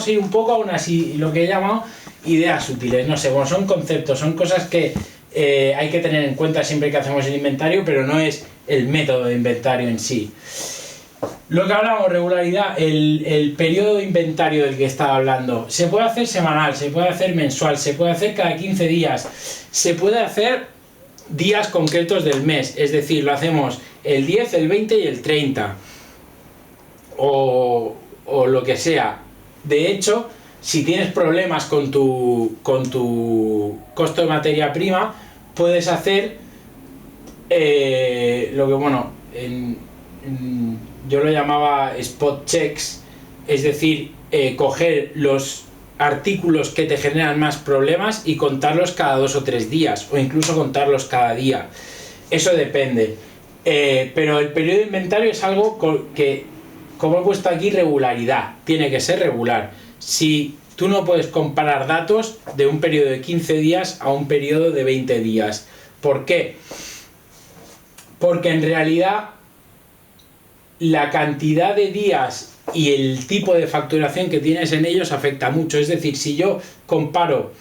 vamos a ir un poco a lo que he llamado ideas útiles. No sé, bueno, son conceptos, son cosas que hay que tener en cuenta siempre que hacemos el inventario, pero no es el método de inventario en sí. Lo que hablamos, regularidad, el periodo de inventario del que estaba hablando, se puede hacer semanal, se puede hacer mensual, se puede hacer cada 15 días, se puede hacer días concretos del mes, es decir, lo hacemos el 10, el 20 y el 30, o lo que sea. De hecho, si tienes problemas con tu costo de materia prima, puedes hacer lo que, bueno, yo lo llamaba spot checks, es decir, coger los artículos que te generan más problemas y contarlos cada 2 o 3 días, o incluso contarlos cada día. Eso depende. Pero el periodo de inventario es algo que, como he puesto aquí, regularidad. Tiene que ser regular. Si tú no puedes comparar datos de un periodo de 15 días a un periodo de 20 días. ¿Por qué? Porque en realidad la cantidad de días y el tipo de facturación que tienes en ellos afecta mucho. Es decir, si yo comparo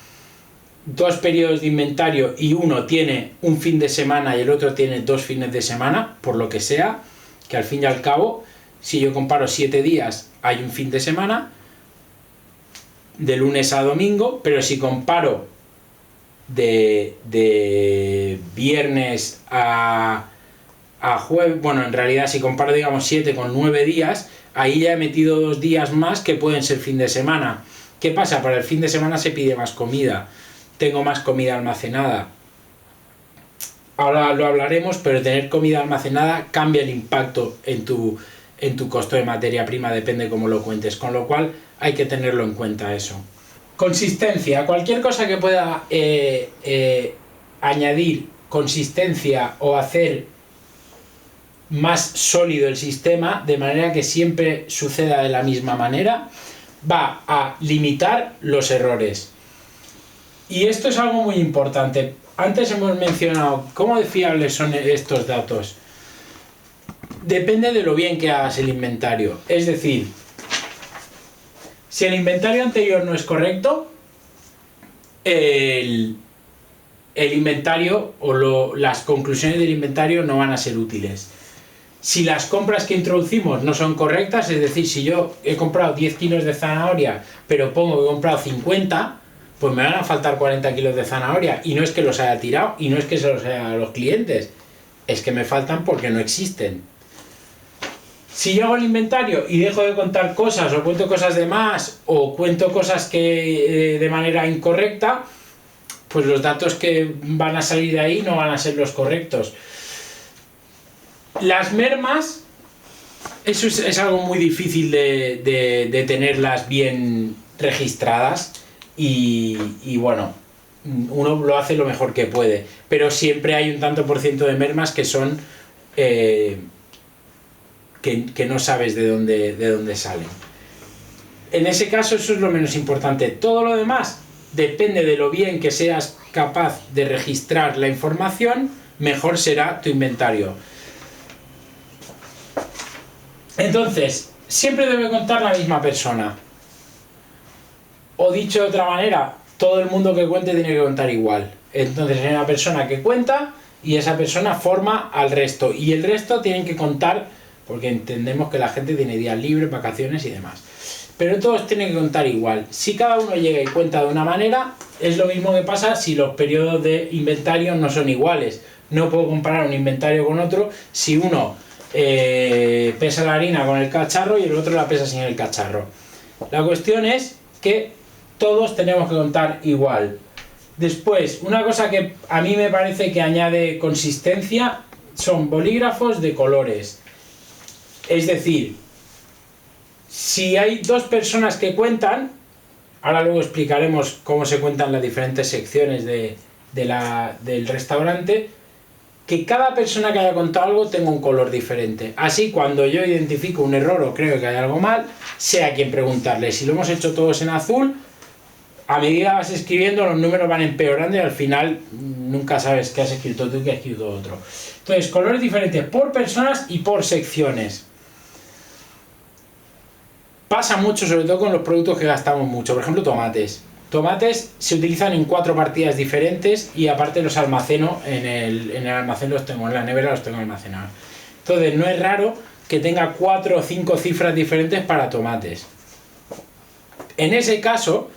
2 periodos de inventario y uno tiene un fin de semana y el otro tiene 2 fines de semana, por lo que sea, que al fin y al cabo, si yo comparo 7 días, hay un fin de semana, de lunes a domingo, pero si comparo de viernes a jueves, bueno, en realidad si comparo, digamos, 7 con 9 días, ahí ya he metido 2 días más que pueden ser fin de semana. ¿Qué pasa? Para el fin de semana se pide más comida, tengo más comida almacenada. Ahora lo hablaremos, pero tener comida almacenada cambia el impacto en tu costo de materia prima, depende cómo lo cuentes, con lo cual hay que tenerlo en cuenta eso. Consistencia, cualquier cosa que pueda añadir consistencia o hacer más sólido el sistema, de manera que siempre suceda de la misma manera, va a limitar los errores. Y esto es algo muy importante. Antes hemos mencionado cómo de fiables son estos datos. Depende de lo bien que hagas el inventario. Es decir, si el inventario anterior no es correcto, el inventario o las conclusiones del inventario no van a ser útiles. Si las compras que introducimos no son correctas, es decir, si yo he comprado 10 kilos de zanahoria, pero pongo que he comprado 50, pues me van a faltar 40 kilos de zanahoria, y no es que los haya tirado, y no es que se los haya a los clientes, es que me faltan porque no existen. Si yo hago el inventario y dejo de contar cosas, o cuento cosas de más, o cuento cosas que de manera incorrecta, pues los datos que van a salir de ahí no van a ser los correctos. Las mermas, eso es algo muy difícil de tenerlas bien registradas, y bueno, uno lo hace lo mejor que puede, pero siempre hay un tanto por ciento de mermas que son que no sabes de dónde salen. En ese caso eso es lo menos importante. Todo lo demás depende de lo bien que seas capaz de registrar la información, mejor será tu inventario. Entonces, siempre debe contar la misma persona. O dicho de otra manera, todo el mundo que cuente tiene que contar igual. Entonces hay una persona que cuenta y esa persona forma al resto. Y el resto tienen que contar, porque entendemos que la gente tiene días libres, vacaciones y demás. Pero todos tienen que contar igual. Si cada uno llega y cuenta de una manera, es lo mismo que pasa si los periodos de inventario no son iguales. No puedo comparar un inventario con otro si uno pesa la harina con el cacharro y el otro la pesa sin el cacharro. La cuestión es que todos tenemos que contar igual. Después, una cosa que a mí me parece que añade consistencia son bolígrafos de colores. Es decir, si hay 2 personas que cuentan, ahora luego explicaremos cómo se cuentan las diferentes secciones del restaurante, que cada persona que haya contado algo tenga un color diferente. Así, cuando yo identifico un error o creo que hay algo mal, sé a quién preguntarle. Si lo hemos hecho todos en azul, a medida que vas escribiendo los números van empeorando y al final nunca sabes qué has escrito tú y qué ha escrito otro. Entonces, colores diferentes por personas y por secciones. Pasa mucho, sobre todo con los productos que gastamos mucho. Por ejemplo, tomates. Tomates se utilizan en 4 partidas diferentes y aparte los almaceno en el almacén, los tengo en la nevera, los tengo almacenados. Entonces no es raro que tenga 4 o 5 cifras diferentes para tomates. En ese caso,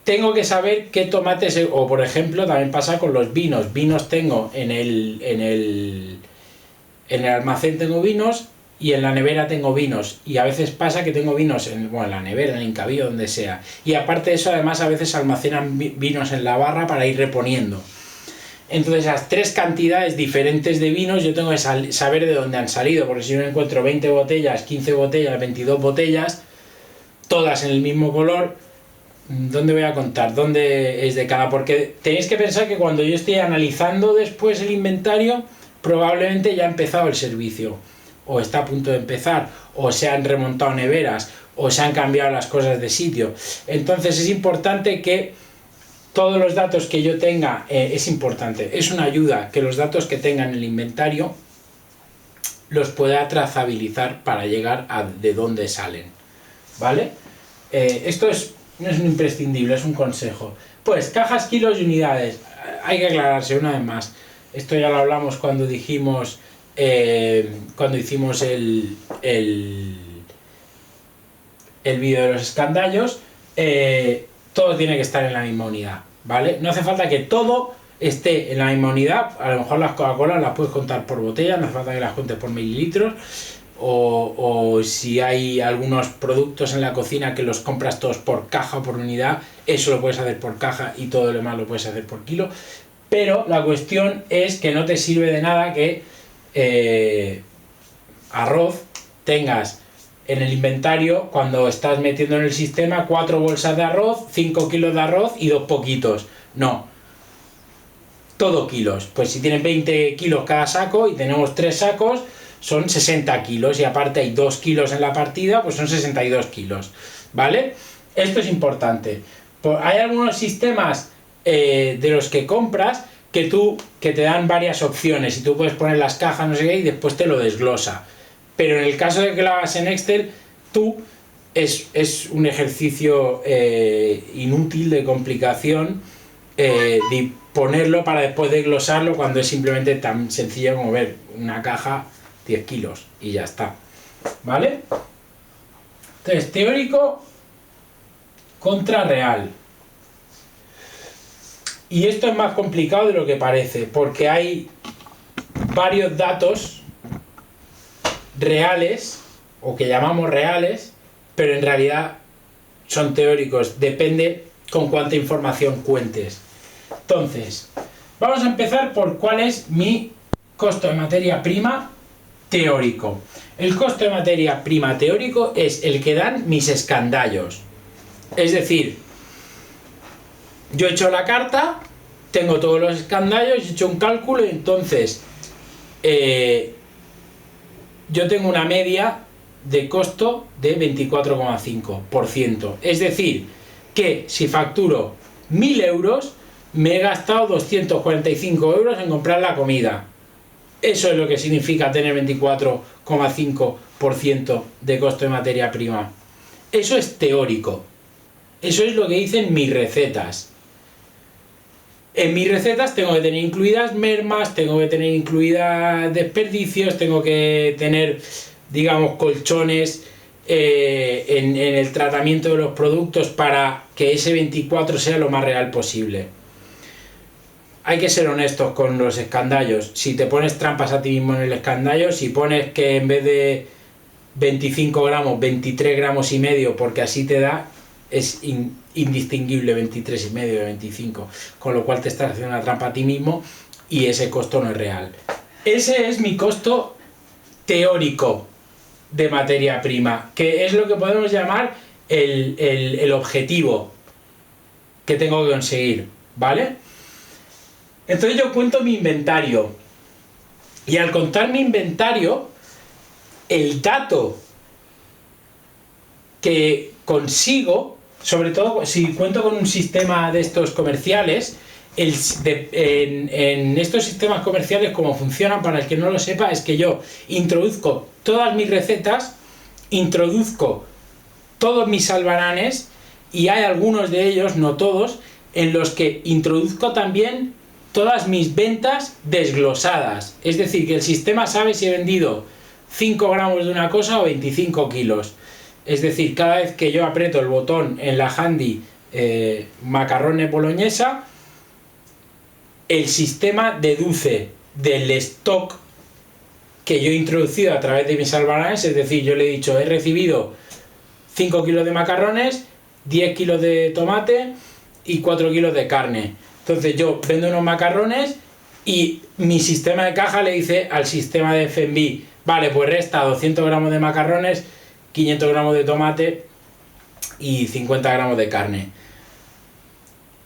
tengo que saber qué tomates, o por ejemplo, también pasa con los vinos. Vinos tengo en el almacén tengo vinos y en la nevera tengo vinos. Y a veces pasa que tengo vinos en la nevera, en el Incavío, donde sea. Y aparte de eso, además, a veces almacenan vinos en la barra para ir reponiendo. Entonces, esas 3 cantidades diferentes de vinos yo tengo que saber de dónde han salido, porque si yo encuentro 20 botellas, 15 botellas, 22 botellas, todas en el mismo color, ¿dónde voy a contar? ¿Dónde es de cada? Porque tenéis que pensar que cuando yo estoy analizando después el inventario, probablemente ya ha empezado el servicio, o está a punto de empezar, o se han remontado neveras, o se han cambiado las cosas de sitio. Entonces es importante que todos los datos que yo tenga, es una ayuda que los datos que tenga en el inventario los pueda trazabilizar para llegar a de dónde salen, ¿vale? Esto no es un imprescindible, es un consejo. Pues cajas, kilos y unidades. Hay que aclararse una vez más. Esto ya lo hablamos cuando dijimos, cuando hicimos el vídeo de los escandallos. Todo tiene que estar en la misma unidad, ¿vale? No hace falta que todo esté en la misma unidad. A lo mejor las Coca-Cola las puedes contar por botella, no hace falta que las cuentes por mililitros. O si hay algunos productos en la cocina que los compras todos por caja o por unidad, eso lo puedes hacer por caja y todo lo demás lo puedes hacer por kilo. Pero la cuestión es que no te sirve de nada que arroz tengas en el inventario, cuando estás metiendo en el sistema, 4 bolsas de arroz, 5 kilos de arroz y 2 poquitos. No, todo kilos. Pues si tienen 20 kilos cada saco y tenemos 3 sacos, son 60 kilos y aparte hay 2 kilos en la partida, pues son 62 kilos, ¿vale? Esto es importante. Hay algunos sistemas de los que compras que te dan varias opciones y tú puedes poner las cajas, no sé qué, y después te lo desglosa. Pero en el caso de que lo hagas en Excel, es un ejercicio inútil de complicación de ponerlo para después desglosarlo cuando es simplemente tan sencillo como ver una caja 10 kilos y ya está, ¿vale? Entonces, teórico contra real. Y esto es más complicado de lo que parece, porque hay varios datos reales, o que llamamos reales, pero en realidad son teóricos, depende con cuánta información cuentes. Entonces, vamos a empezar por cuál es mi costo de materia prima teórico. El costo de materia prima teórico es el que dan mis escandallos. Es decir, yo he hecho la carta, tengo todos los escandallos, he hecho un cálculo y entonces yo tengo una media de costo de 24,5%. Es decir, que si facturo 1.000 euros, me he gastado 245 euros en comprar la comida. Eso es lo que significa tener 24,5% de costo de materia prima. Eso es teórico. Eso es lo que dicen mis recetas. En mis recetas tengo que tener incluidas mermas, tengo que tener incluidas desperdicios, tengo que tener, digamos, colchones en el tratamiento de los productos para que ese 24 sea lo más real posible. Hay que ser honestos con los escandallos. Si te pones trampas a ti mismo en el escandallo, si pones que en vez de 25 gramos, 23 gramos y medio, porque así te da, es indistinguible 23 y medio de 25, con lo cual te estás haciendo una trampa a ti mismo y ese costo no es real. Ese es mi costo teórico de materia prima, que es lo que podemos llamar el objetivo que tengo que conseguir, ¿vale? Entonces yo cuento mi inventario y al contar mi inventario, el dato que consigo, sobre todo si cuento con un sistema de estos comerciales, en estos sistemas comerciales, como funcionan, para el que no lo sepa, es que yo introduzco todas mis recetas introduzco todos mis albaranes y hay algunos de ellos, no todos, en los que introduzco también todas mis ventas desglosadas. Es decir, que el sistema sabe si he vendido 5 gramos de una cosa o 25 kilos. Es decir, cada vez que yo aprieto el botón en la handy macarrones boloñesa, el sistema deduce del stock que yo he introducido a través de mis albaranes. Es decir, yo le he dicho, he recibido 5 kilos de macarrones, 10 kilos de tomate y 4 kilos de carne. Entonces yo vendo unos macarrones y mi sistema de caja le dice al sistema de F&B, vale, pues resta 200 gramos de macarrones, 500 gramos de tomate y 50 gramos de carne.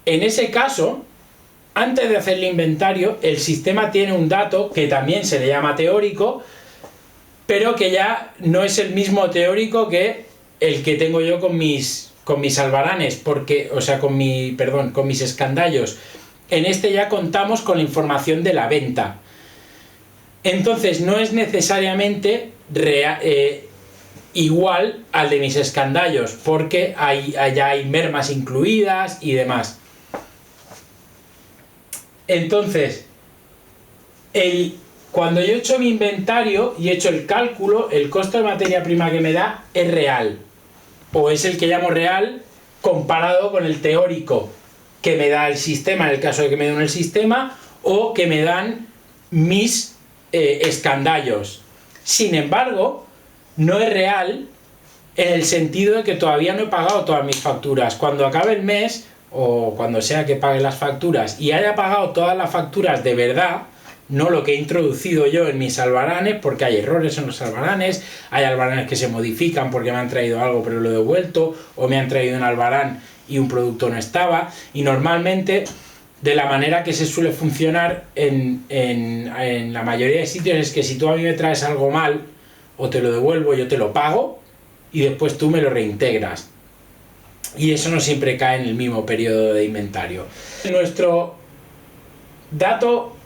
En ese caso, antes de hacer el inventario, el sistema tiene un dato que también se le llama teórico, pero que ya no es el mismo teórico que el que tengo yo con mis albaranes, porque, o sea, con mis escandallos. En este ya contamos con la información de la venta. Entonces no es necesariamente igual al de mis escandallos, porque allá hay mermas incluidas y demás. Entonces, cuando yo he hecho mi inventario y he hecho el cálculo, el costo de materia prima que me da es real. O es el que llamo real comparado con el teórico que me da el sistema, en el caso de que me den el sistema, o que me dan mis escandallos. Sin embargo, no es real en el sentido de que todavía no he pagado todas mis facturas. Cuando acabe el mes, o cuando sea que pague las facturas, y haya pagado todas las facturas de verdad, no lo que he introducido yo en mis albaranes, porque hay errores en los albaranes, hay albaranes que se modifican porque me han traído algo pero lo he devuelto, o me han traído un albarán y un producto no estaba, y normalmente de la manera que se suele funcionar en la mayoría de sitios es que si tú a mí me traes algo mal, o te lo devuelvo, yo te lo pago, y después tú me lo reintegras. Y eso no siempre cae en el mismo periodo de inventario. Nuestro dato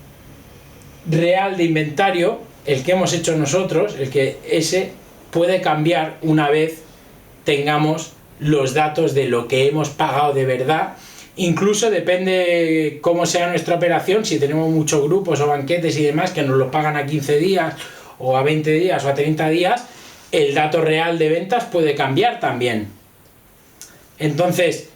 real de inventario, el que hemos hecho nosotros, ese puede cambiar una vez tengamos los datos de lo que hemos pagado de verdad. Incluso depende cómo sea nuestra operación, si tenemos muchos grupos o banquetes y demás que nos lo pagan a 15 días o a 20 días o a 30 días, el dato real de ventas puede cambiar también. Entonces,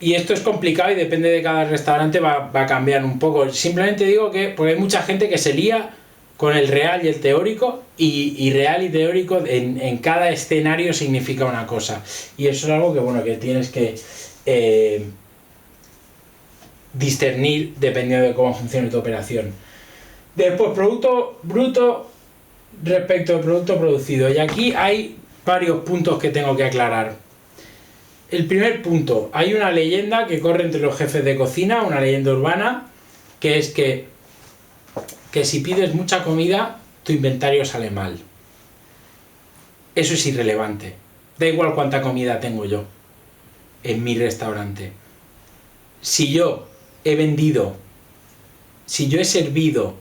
y esto es complicado y depende de cada restaurante, va a cambiar un poco. Simplemente digo que, porque hay mucha gente que se lía con el real y el teórico, y real y teórico en cada escenario significa una cosa. Y eso es algo que, bueno, que tienes que discernir dependiendo de cómo funcione tu operación. Después, producto bruto respecto al producto producido. Y aquí hay varios puntos que tengo que aclarar. El primer punto, hay una leyenda que corre entre los jefes de cocina, una leyenda urbana, que es que si pides mucha comida, tu inventario sale mal. Eso es irrelevante. Da igual cuánta comida tengo yo en mi restaurante. Si yo he servido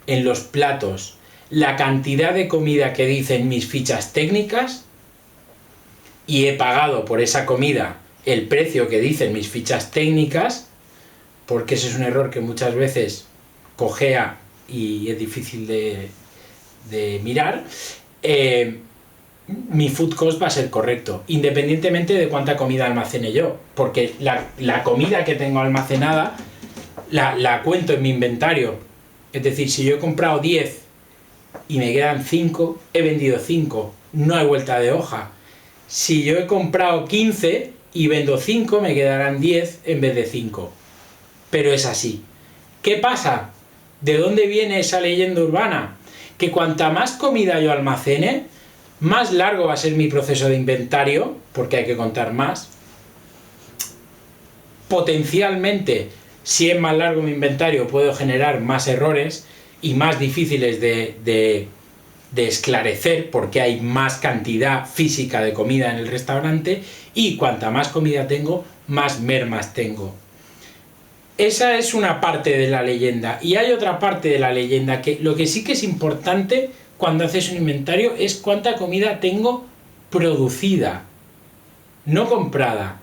en los platos la cantidad de comida que dicen mis fichas técnicas, y he pagado por esa comida el precio que dicen mis fichas técnicas, porque ese es un error que muchas veces cojea y es difícil de mirar, mi food cost va a ser correcto, independientemente de cuánta comida almacene yo, porque la comida que tengo almacenada la cuento en mi inventario. Es decir, si yo he comprado 10 y me quedan 5, he vendido 5, no hay vuelta de hoja. Si yo he comprado 15 y vendo 5, me quedarán 10 en vez de 5. Pero es así. ¿Qué pasa? ¿De dónde viene esa leyenda urbana? Que cuanta más comida yo almacene, más largo va a ser mi proceso de inventario, porque hay que contar más. Potencialmente, si es más largo mi inventario, puedo generar más errores y más difíciles de esclarecer, porque hay más cantidad física de comida en el restaurante, y cuanta más comida tengo, más mermas tengo. Esa es una parte de la leyenda, y hay otra parte de la leyenda que lo que sí que es importante cuando haces un inventario es cuánta comida tengo producida, no comprada.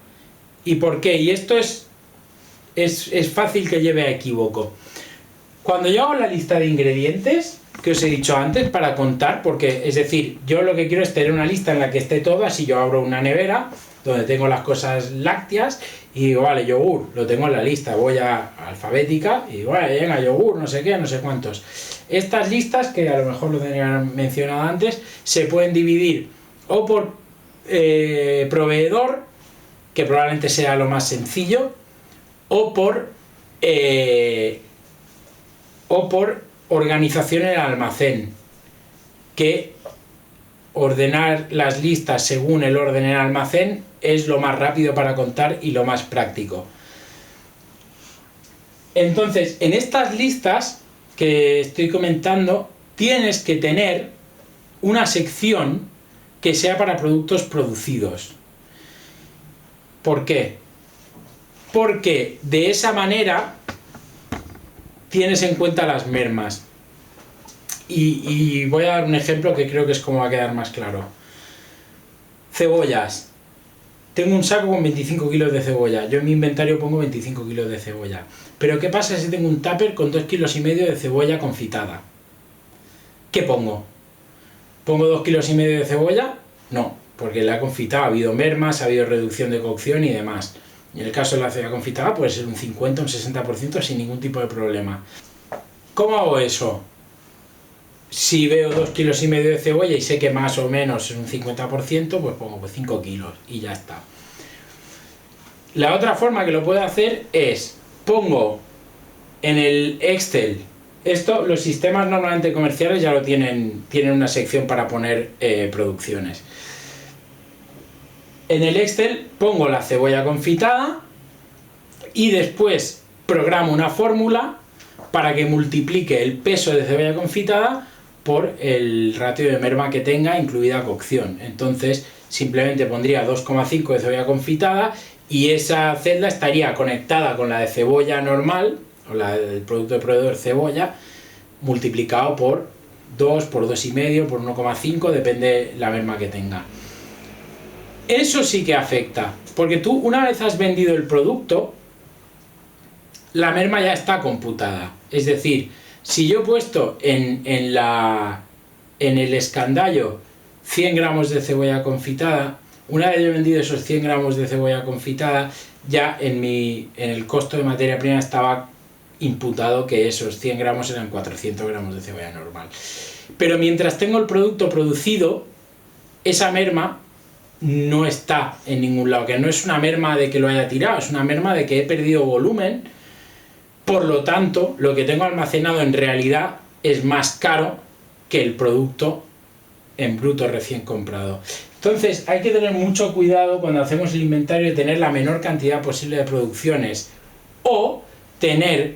¿Y por qué? Y esto es fácil que lleve a equívoco. Cuando yo hago la lista de ingredientes, que os he dicho antes, para contar, porque es decir, yo lo que quiero es tener una lista en la que esté todo, así yo abro una nevera donde tengo las cosas lácteas y digo, vale, yogur, lo tengo en la lista, voy a alfabética y digo, vale, venga, yogur, no sé qué, no sé cuántos. Estas listas, que a lo mejor lo tenía mencionado antes, se pueden dividir o por proveedor, que probablemente sea lo más sencillo, o por organización en el almacén, que ordenar las listas según el orden en el almacén es lo más rápido para contar y lo más práctico. Entonces, en estas listas que estoy comentando, tienes que tener una sección que sea para productos producidos. ¿Por qué? Porque de esa manera tienes en cuenta las mermas. Y voy a dar un ejemplo que creo que es como va a quedar más claro. Cebollas. Tengo un saco con 25 kilos de cebolla. Yo en mi inventario pongo 25 kilos de cebolla. Pero ¿qué pasa si tengo un tupper con 2,5 kilos de cebolla confitada? ¿Qué pongo? ¿Pongo 2,5 kilos de cebolla? No, porque la he confitado. Ha habido mermas, ha habido reducción de cocción y demás. Y en el caso de la cebolla confitada puede ser un 50 o un 60% sin ningún tipo de problema. ¿Cómo hago eso? Si veo 2,5 kilos de cebolla y sé que más o menos es un 50%, pues pongo 5 kilos y ya está. La otra forma que lo puedo hacer es, pongo en el Excel, esto los sistemas normalmente comerciales ya lo tienen una sección para poner producciones. En el Excel pongo la cebolla confitada y después programo una fórmula para que multiplique el peso de cebolla confitada por el ratio de merma que tenga, incluida cocción. Entonces simplemente pondría 2,5 de cebolla confitada y esa celda estaría conectada con la de cebolla normal, o la del producto de proveedor cebolla, multiplicado por 2, por 2,5, por 1,5, depende la merma que tenga. Eso sí que afecta, porque tú una vez has vendido el producto, la merma ya está computada. Es decir, si yo he puesto en el escandallo 100 gramos de cebolla confitada, una vez yo he vendido esos 100 gramos de cebolla confitada, ya en el costo de materia prima estaba imputado que esos 100 gramos eran 400 gramos de cebolla normal. Pero mientras tengo el producto producido, esa merma no está en ningún lado, que no es una merma de que lo haya tirado, es una merma de que he perdido volumen. Por lo tanto, lo que tengo almacenado en realidad es más caro que el producto en bruto recién comprado. Entonces hay que tener mucho cuidado cuando hacemos el inventario de tener la menor cantidad posible de producciones o tener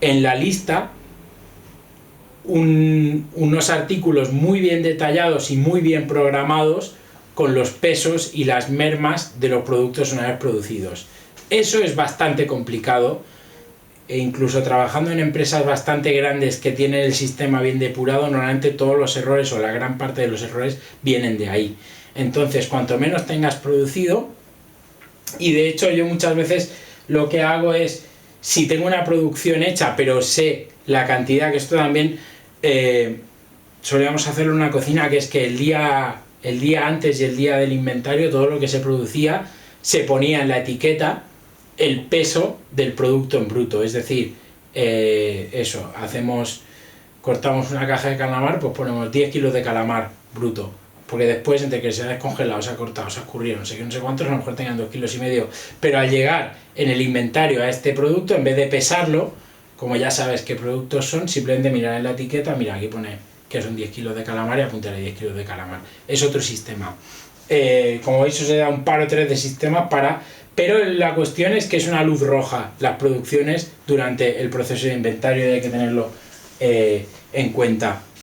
en la lista unos artículos muy bien detallados y muy bien programados con los pesos y las mermas de los productos una vez producidos. Eso es bastante complicado. E incluso trabajando en empresas bastante grandes que tienen el sistema bien depurado, normalmente todos los errores o la gran parte de los errores vienen de ahí. Entonces, cuanto menos tengas producido, y de hecho yo muchas veces lo que hago es, si tengo una producción hecha pero sé la cantidad, que esto también solíamos hacerlo en una cocina, que es que el día antes y el día del inventario, todo lo que se producía se ponía en la etiqueta el peso del producto en bruto. Es decir, cortamos una caja de calamar, pues ponemos 10 kilos de calamar bruto, porque después entre que se ha descongelado, se ha cortado, se ha escurrido, no sé qué, no sé cuántos, a lo mejor tengan 2,5 kilos, pero al llegar en el inventario a este producto, en vez de pesarlo, como ya sabes qué productos son, simplemente mirar en la etiqueta, mira, aquí pone que son 10 kilos de calamar y apuntar a 10 kilos de calamar. Es otro sistema. Como veis, os he dado un par o tres de sistemas pero la cuestión es que es una luz roja las producciones durante el proceso de inventario y hay que tenerlo en cuenta.